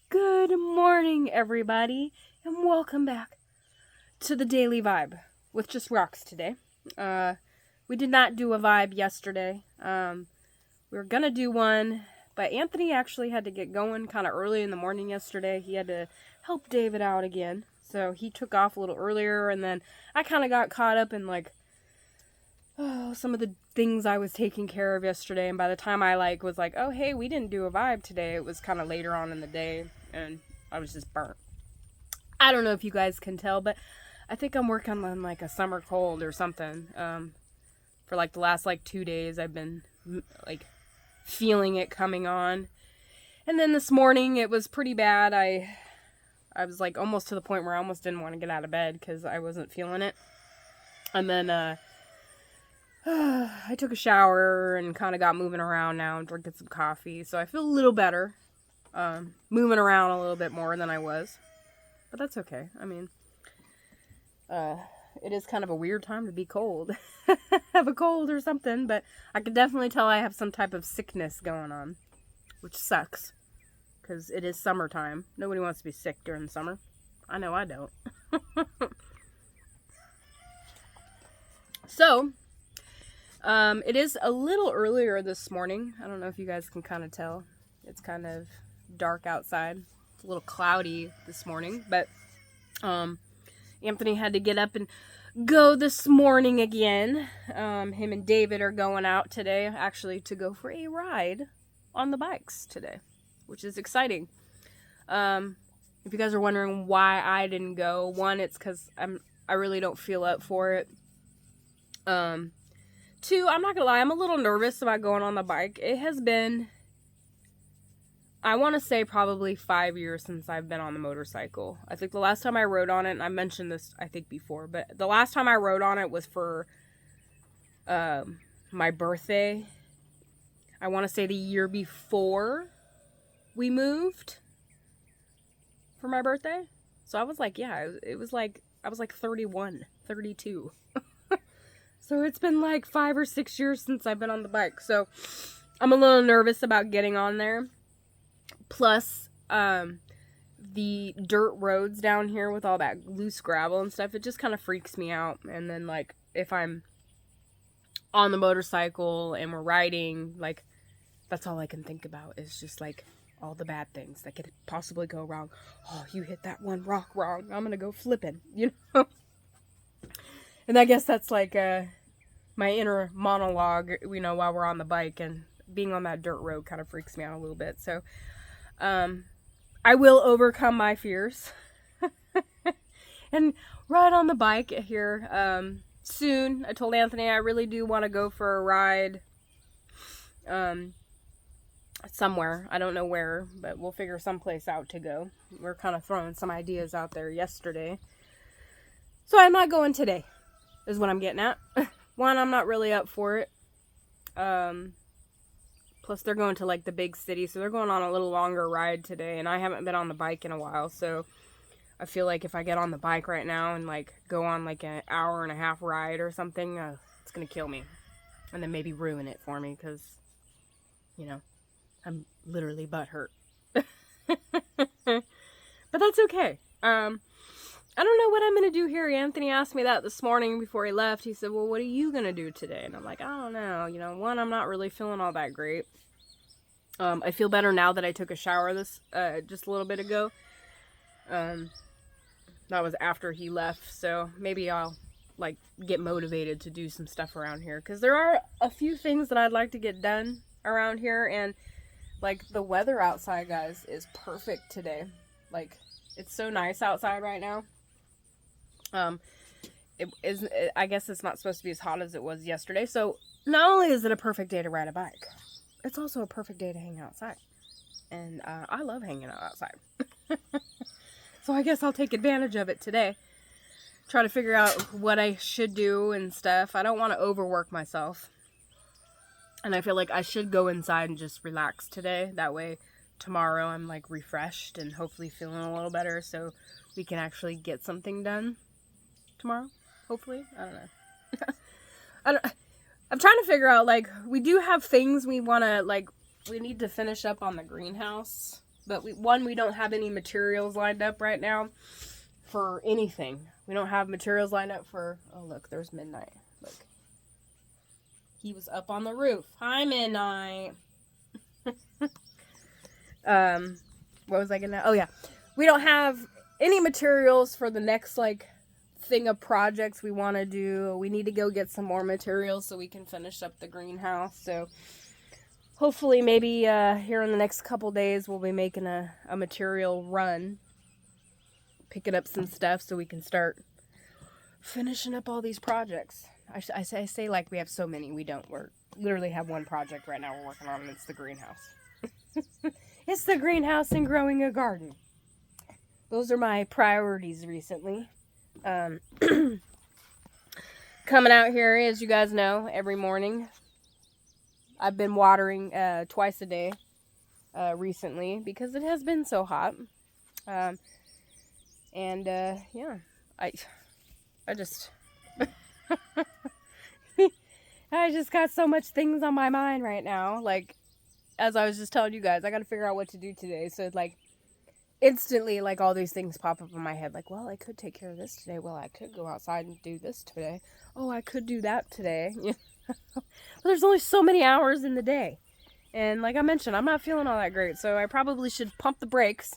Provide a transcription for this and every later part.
Good morning, everybody, and welcome back to the Daily Vibe with just rocks today. We did not do a vibe yesterday. We were gonna do one, but Anthony actually had to get going kind of early in the morning yesterday. He had to help David out again, so he took off a little earlier, and then I kind of got caught up in some of the things I was taking care of yesterday, and by the time I was like, oh hey, we didn't do a vibe today, it was kind of later on in the day, and I was just burnt. I don't know if you guys can tell, but I think I'm working on like a summer cold or something. For like the last 2 days, I've been feeling it coming on, and then this morning it was pretty bad. I was almost to the point where I almost didn't want to get out of bed because I wasn't feeling it, and then I took a shower and kind of got moving around now and drinking some coffee, so I feel a little better. Moving around a little bit more than I was, but that's okay. I mean, it is kind of a weird time to be cold. Have a cold or something, but I can definitely tell I have some type of sickness going on, which sucks because it is summertime. Nobody wants to be sick during the summer. I know I don't. So, it is a little earlier this morning. I don't know if you guys can kind of tell. It's kind of dark outside. It's a little cloudy this morning, but Anthony had to get up and go this morning again. Him and David are going out today, actually, to go for a ride on the bikes today, which is exciting. If you guys are wondering why I didn't go, one, it's because I really don't feel up for it. Two, I'm not gonna lie, I'm a little nervous about going on the bike. It has been, I want to say, probably 5 years since I've been on the motorcycle. I think the last time I rode on it, and I mentioned this, I think, before, but the last time I rode on it was for my birthday. I want to say the year before we moved for my birthday. So I was I was 31, 32. So it's been 5 or 6 years since I've been on the bike. So I'm a little nervous about getting on there. Plus, the dirt roads down here with all that loose gravel and stuff, it just kind of freaks me out. And then, if I'm on the motorcycle and we're riding, that's all I can think about is just, all the bad things that could possibly go wrong. Oh, you hit that one rock wrong. I'm gonna go flipping, And I guess that's, my inner monologue, while we're on the bike, and being on that dirt road kind of freaks me out a little bit. So, I will overcome my fears and ride on the bike here soon. I told Anthony I really do want to go for a ride somewhere. I don't know where, but we'll figure someplace out to go. We're kind of throwing some ideas out there yesterday. So I'm not going today, is what I'm getting at. One, I'm not really up for it. Plus, they're going to, the big city, so they're going on a little longer ride today, and I haven't been on the bike in a while, so I feel like if I get on the bike right now and, go on, an hour and a half ride or something, it's gonna kill me. And then maybe ruin it for me, because, I'm literally butthurt. But that's okay. I don't know what I'm going to do here. Anthony asked me that this morning before he left. He said, well, what are you going to do today? And I'm like, I don't know. One, I'm not really feeling all that great. I feel better now that I took a shower just a little bit ago. That was after he left. So maybe I'll, get motivated to do some stuff around here. Because there are a few things that I'd like to get done around here. And, the weather outside, guys, is perfect today. It's so nice outside right now. I guess it's not supposed to be as hot as it was yesterday. So not only is it a perfect day to ride a bike, it's also a perfect day to hang outside. And I love hanging out outside. So I guess I'll take advantage of it today. Try to figure out what I should do and stuff. I don't want to overwork myself. And I feel like I should go inside and just relax today. That way tomorrow I'm refreshed and hopefully feeling a little better, so we can actually get something done tomorrow, hopefully. I don't know. I'm trying to figure out, we do have things we want to, we need to finish up on the greenhouse. But we don't have any materials lined up right now for anything. We don't have materials lined up for, oh look, there's Midnight. Look. He was up on the roof. Hi, Midnight. What was I gonna, oh yeah. We don't have any materials for the next, like, thing of projects we want to do. We need to go get some more materials so we can finish up the greenhouse. So hopefully maybe here in the next couple days we'll be making a material run, picking up some stuff so we can start finishing up all these projects. I say like we have so many. We don't. We're literally have one project right now we're working on, and it's the greenhouse. It's the greenhouse and growing a garden. Those are my priorities recently. Coming out here, as you guys know, every morning. I've been watering twice a day recently because it has been so hot. Yeah, I just I just got so much things on my mind right now. Like, as I was just telling you guys, I got to figure out what to do today. So it's like instantly, like, all these things pop up in my head. Like, well, I could take care of this today. Well, I could go outside and do this today. Oh, I could do that today. But there's only so many hours in the day. And like I mentioned, I'm not feeling all that great. So I probably should pump the brakes,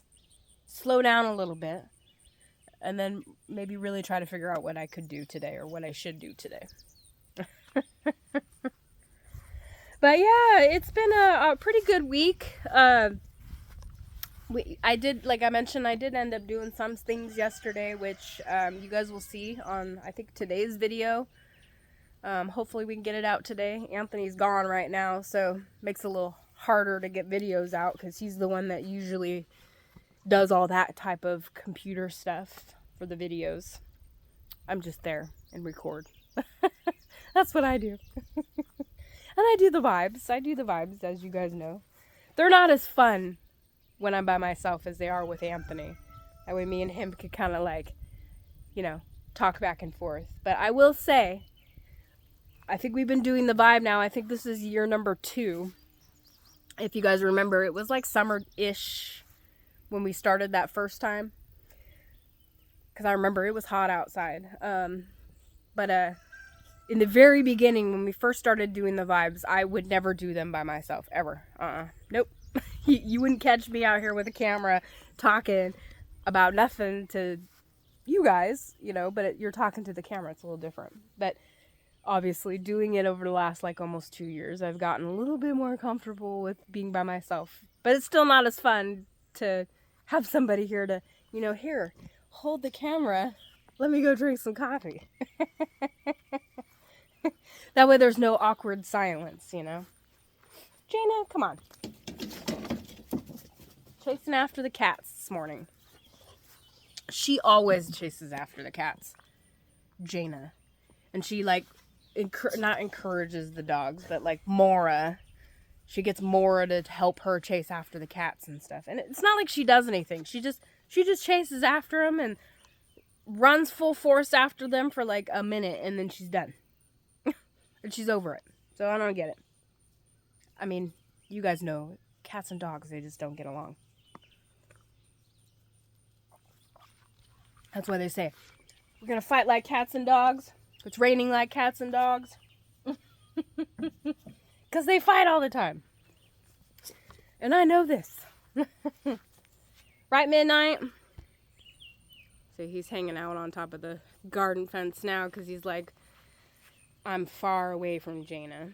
slow down a little bit, and then maybe really try to figure out what I could do today or what I should do today. But yeah, it's been a pretty good week. I did, like I mentioned, I did end up doing some things yesterday, which you guys will see on, I think, today's video. Hopefully we can get it out today. Anthony's gone right now, so it makes it a little harder to get videos out because he's the one that usually does all that type of computer stuff for the videos. I'm just there and record. That's what I do. And I do the vibes. I do the vibes, as you guys know. They're not as fun when I'm by myself as they are with Anthony. That way me and him could kind of, like, you know, talk back and forth. But I will say, I think we've been doing the vibe now. I think this is year number 2. If you guys remember, it was like summer-ish when we started that first time. Because I remember it was hot outside. But in the very beginning, when we first started doing the vibes, I would never do them by myself, ever. Nope. You wouldn't catch me out here with a camera talking about nothing to you guys, you know, but you're talking to the camera. It's a little different. But obviously, doing it over the last, like, almost 2 years, I've gotten a little bit more comfortable with being by myself. But it's still not as fun to have somebody here to, you know, here, hold the camera. Let me go drink some coffee. That way there's no awkward silence, you know. Jaina, come on. Chasing after the cats this morning. She always chases after the cats. Jaina. And she, like, not encourages the dogs, but, like, Mora. She gets Mora to help her chase after the cats and stuff. And it's not like she does anything. She just chases after them and runs full force after them for, like, a minute, and then she's done. And she's over it. So I don't get it. I mean, you guys know, cats and dogs, they just don't get along. That's why they say, we're going to fight like cats and dogs. It's raining like cats and dogs. Because they fight all the time. And I know this. Right, Midnight? So he's hanging out on top of the garden fence now because he's like, I'm far away from Jaina.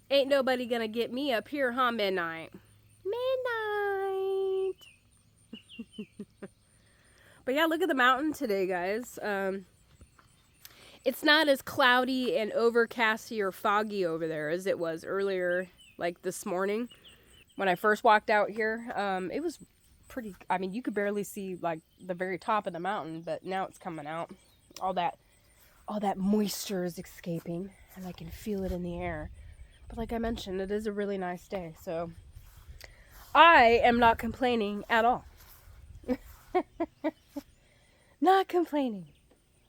Ain't nobody gonna get me up here, huh, Midnight? Midnight! But yeah, look at the mountain today, guys. It's not as cloudy and overcasty or foggy over there as it was earlier, like this morning. When I first walked out here, it was pretty, I mean, you could barely see, like, the very top of the mountain, but now it's coming out. All that moisture is escaping, and I can feel it in the air. But like I mentioned, it is a really nice day, so I am not complaining at all. Not complaining.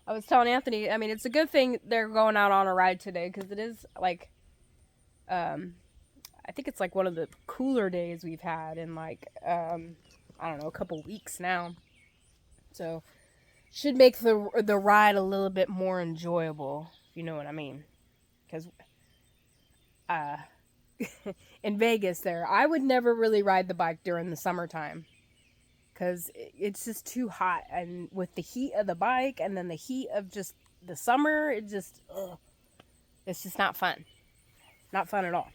I was telling Anthony, I mean, it's a good thing they're going out on a ride today, because it is, like, I think it's like one of the cooler days we've had in like, I don't know, a couple weeks now. So, should make the ride a little bit more enjoyable, if you know what I mean. Because, in Vegas there, I would never really ride the bike during the summertime. Because it's just too hot. And with the heat of the bike and then the heat of just the summer, it's just not fun. Not fun at all.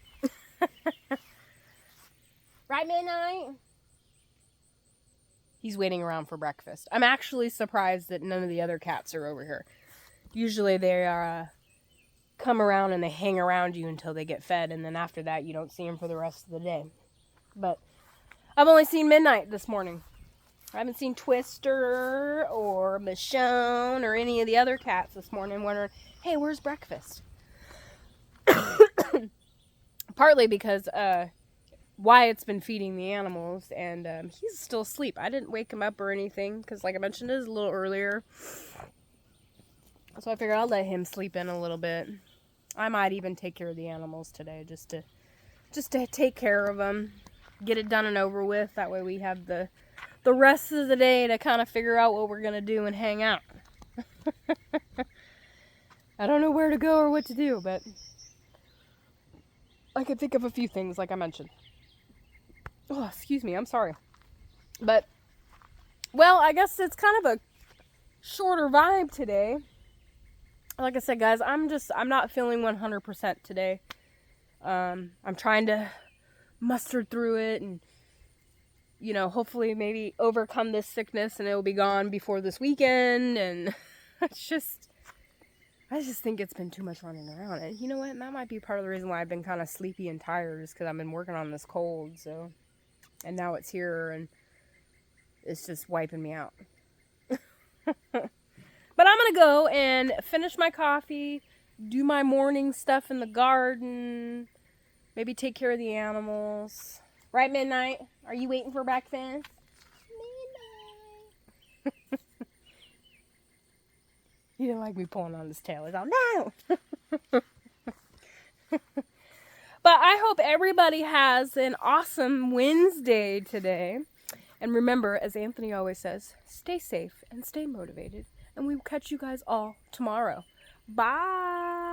Right, Midnight? He's waiting around for breakfast. I'm actually surprised that none of the other cats are over here. Usually they are come around and they hang around you until they get fed, and then after that you don't see them for the rest of the day. But I've only seen Midnight this morning. I haven't seen Twister or Michonne or any of the other cats this morning wondering, hey, where's breakfast? Partly because Wyatt's been feeding the animals, and he's still asleep. I didn't wake him up or anything, because like I mentioned, it is a little earlier. So I figured I'll let him sleep in a little bit. I might even take care of the animals today, just to take care of them, get it done and over with. That way we have the rest of the day to kind of figure out what we're going to do and hang out. I don't know where to go or what to do, but I could think of a few things like I mentioned. Oh, excuse me, I'm sorry. But, well, I guess it's kind of a shorter vibe today. Like I said, guys, I'm not feeling 100% today. I'm trying to muster through it and, you know, hopefully maybe overcome this sickness and it'll be gone before this weekend. And I just think it's been too much running around. And you know what? That might be part of the reason why I've been kind of sleepy and tired, is because I've been working on this cold. So, and now it's here and it's just wiping me out. But I'm going to go and finish my coffee, do my morning stuff in the garden, maybe take care of the animals. Right, Midnight? Are you waiting for breakfast? Midnight. He didn't like me pulling on his tail. He's all, no! But I hope everybody has an awesome Wednesday today. And remember, as Anthony always says, stay safe and stay motivated. And we will catch you guys all tomorrow. Bye!